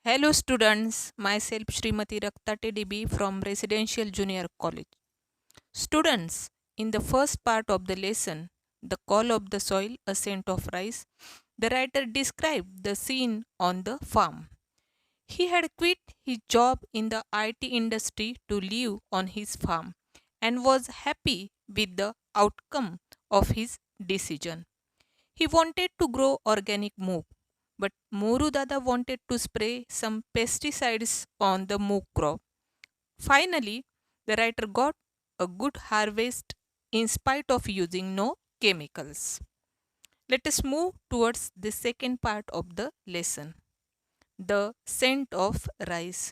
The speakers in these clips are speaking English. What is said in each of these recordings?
Hello students, myself Srimati Raktate DB from Residential Junior College. Students, in the first part of the lesson, The Call of the Soil, A Scent of Rice, the writer described the scene on the farm. He had quit his job in the IT industry to live on his farm and was happy with the outcome of his decision. He wanted to grow organic moog, but Moru Dada wanted to spray some pesticides on the moog crop. Finally, the writer got a good harvest in spite of using no chemicals. Let us move towards the second part of the lesson, the scent of rice.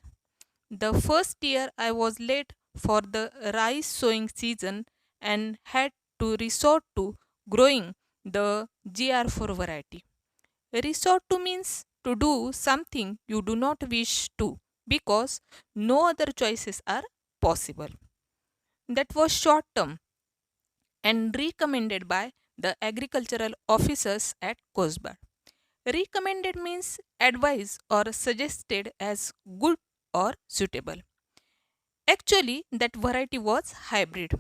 The first year I was late for the rice sowing season and had to resort to growing the GR4 variety. Resort to means to do something you do not wish to because no other choices are possible. That was short term and recommended by the agricultural officers at Kosbad. Recommended means advised or suggested as good or suitable. Actually, that variety was hybrid.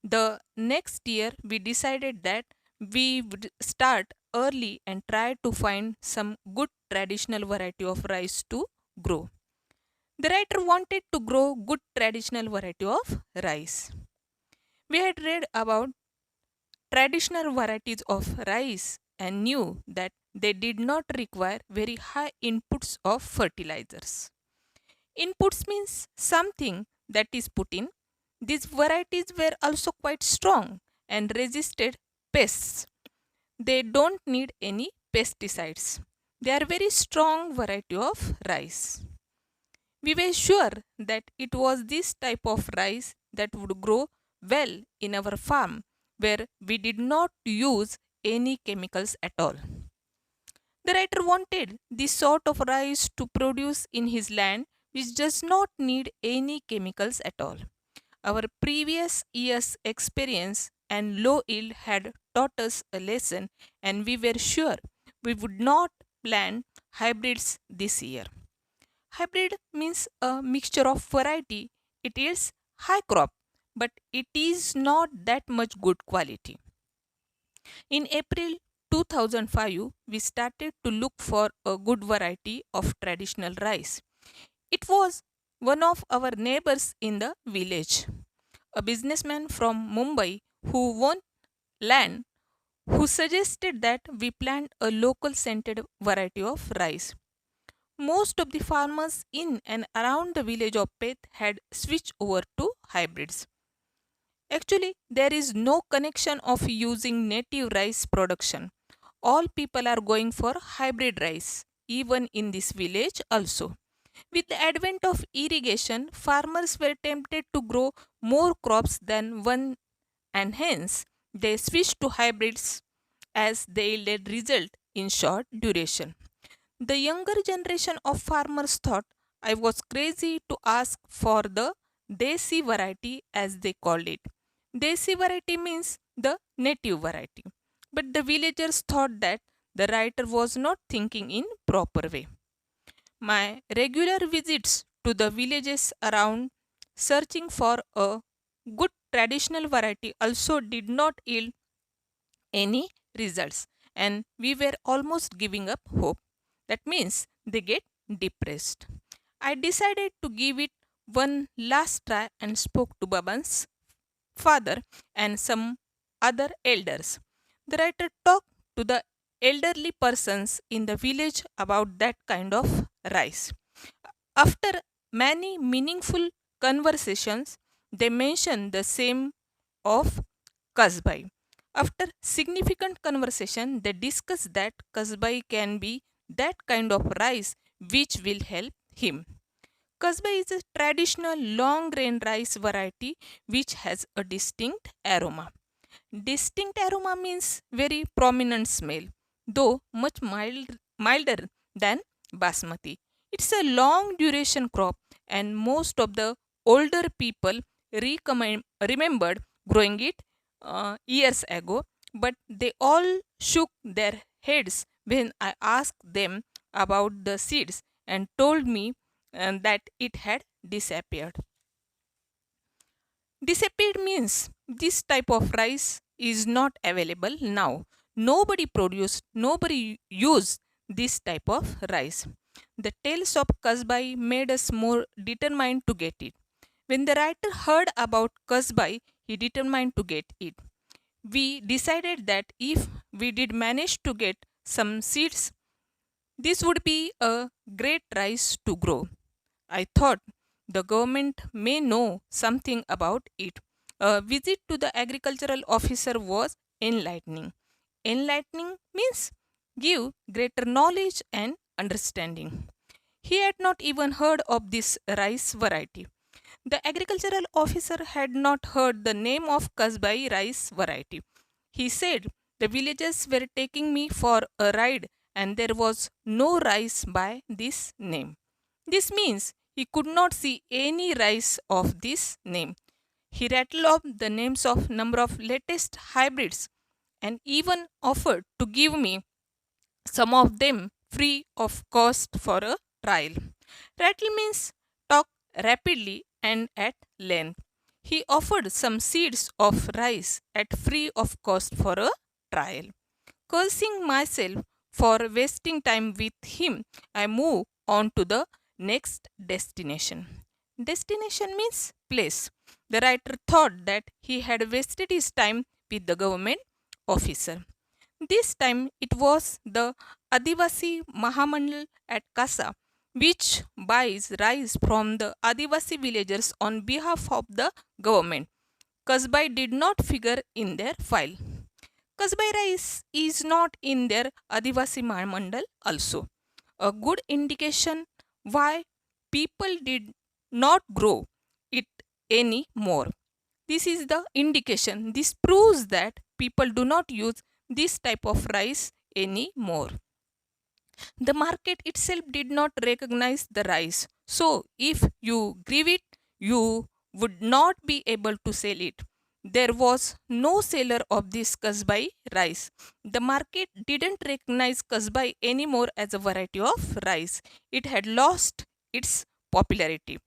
The next year, we decided that we would start early and try to find some good traditional variety of rice to grow. The writer wanted to grow good traditional variety of rice. We had read about traditional varieties of rice and knew that they did not require very high inputs of fertilizers. Inputs means something that is put in. These varieties were also quite strong and resisted pests. They don't need any pesticides. They are very strong variety of rice. We were sure that it was this type of rice that would grow well in our farm where we did not use any chemicals at all. The writer wanted this sort of rice to produce in his land which does not need any chemicals at all. Our previous year's experience and low yield had taught us a lesson, and we were sure we would not plant hybrids this year. Hybrid means a mixture of variety. It is high crop, but it is not that much good quality. In April 2005, we started to look for a good variety of traditional rice. It was one of our neighbors in the village, a businessman from Mumbai who owned land, who suggested that we plant a local scented variety of rice. Most of the farmers in and around the village of Peth had switched over to hybrids. Actually, there is no connection of using native rice production. All people are going for hybrid rice, even in this village also. With the advent of irrigation, farmers were tempted to grow more crops than one, and hence they switched to hybrids as they yielded result in short duration. The younger generation of farmers thought I was crazy to ask for the Desi variety as they called it. Desi variety means the native variety. But the villagers thought that the writer was not thinking in proper way. My regular visits to the villages around searching for a good traditional variety also did not yield any results, and we were almost giving up hope. That means they get depressed. I decided to give it one last try and spoke to Baban's father and some other elders. The writer talked to the elderly persons in the village about that kind of rice. After many meaningful conversations, they mentioned the same of Kasbai. After significant conversation, they discussed that Kasbai can be that kind of rice which will help him. Kasbai is a traditional long grain rice variety which has a distinct aroma. Distinct aroma means very prominent smell, though much milder than basmati. It's a long duration crop, and most of the older people remembered growing it years ago, but they all shook their heads when I asked them about the seeds and told me that it had disappeared. Disappeared means this type of rice is not available now. Nobody produced, nobody used this type of rice. The tales of Kasbai made us more determined to get it. When the writer heard about Kasbai, he determined to get it. We decided that if we did manage to get some seeds, this would be a great rice to grow. I thought the government may know something about it. A visit to the agricultural officer was enlightening. Enlightening means give greater knowledge and understanding. He had not even heard of this rice variety. The agricultural officer had not heard the name of Kasbai rice variety. He said the villagers were taking me for a ride and there was no rice by this name. This means he could not see any rice of this name. He rattled off the names of number of latest hybrids and even offered to give me some of them free of cost for a trial. Rattle means talk rapidly and at length. He offered some seeds of rice at free of cost for a trial. Cursing myself for wasting time with him, I move on to the next destination. Destination means place. The writer thought that he had wasted his time with the government officer. This time it was the Adivasi Mahamandal at Kasa, which buys rice from the Adivasi villagers on behalf of the government. Kasbai did not figure in their file. Kasbai rice is not in their Adivasi Mahamandal also. A good indication why people did not grow it any more. This is the indication. This proves that people do not use this type of rice anymore. The market itself did not recognize the rice. So, if you grieve it, you would not be able to sell it. There was no seller of this Kasbai rice. The market didn't recognize Kasbai anymore as a variety of rice. It had lost its popularity.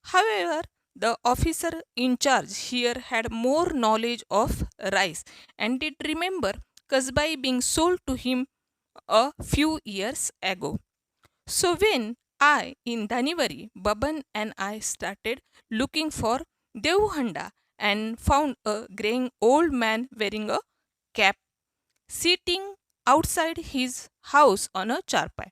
However, the officer in charge here had more knowledge of rice and did remember Kasbai being sold to him a few years ago. So when in Dhanivari, Baban and I started looking for Devhanda and found a graying old man wearing a cap sitting outside his house on a charpai.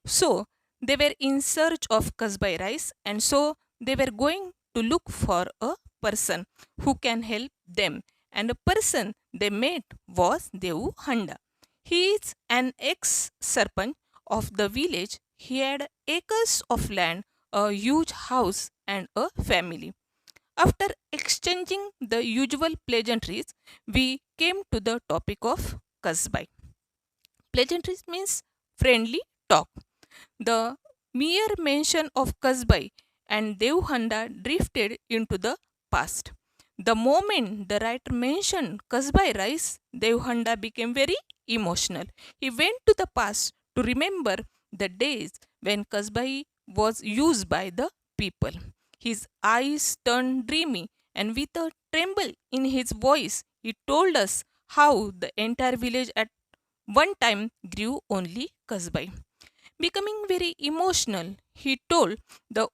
So they were in search of Kasbai rice and so they were going to look for a person who can help them. And the person they met was Devu Handa. He is an ex-sarpanch of the village. He had acres of land, a huge house and a family. After exchanging the usual pleasantries, we came to the topic of Kasbai. Pleasantries means friendly talk. The mere mention of Kasbai and Devhanda drifted into the past. The moment the writer mentioned Kasbai rice, Devhanda became very emotional. He went to the past to remember the days when Kasbai was used by the people. His eyes turned dreamy, and with a tremble in his voice, he told us how the entire village at one time grew only Kasbai. Becoming very emotional, he told the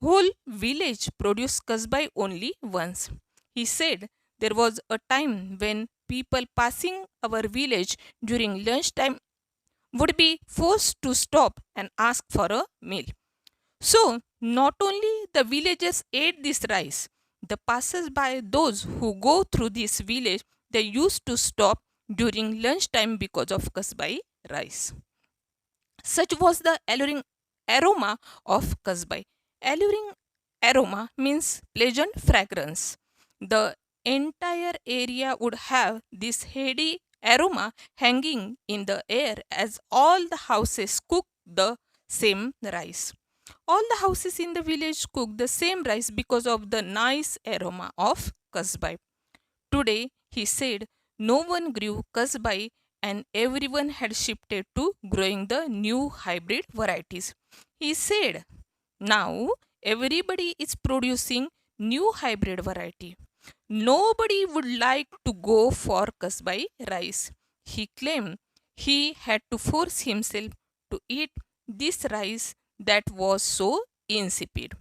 whole village produced kasbai only once. He said there was a time when people passing our village during lunchtime would be forced to stop and ask for a meal. So, not only the villagers ate this rice, the passers-by, those who go through this village, they used to stop during lunchtime because of kasbai rice. Such was the alluring aroma of kasbai. Alluring aroma means pleasant fragrance. The entire area would have this heady aroma hanging in the air as all the houses cook the same rice. All the houses in the village cook the same rice because of the nice aroma of kasbai. Today, he said, no one grew kasbai and everyone had shifted to growing the new hybrid varieties. He said, now everybody is producing new hybrid variety. Nobody would like to go for Kasbai rice. He claimed he had to force himself to eat this rice that was so insipid.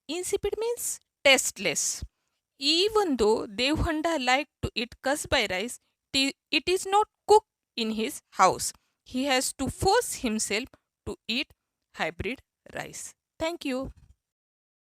Insipid means tasteless. Even though Devhanda liked to eat Kasbai rice, it is not cooked in his house. He has to force himself to eat hybrid rice. Thank you.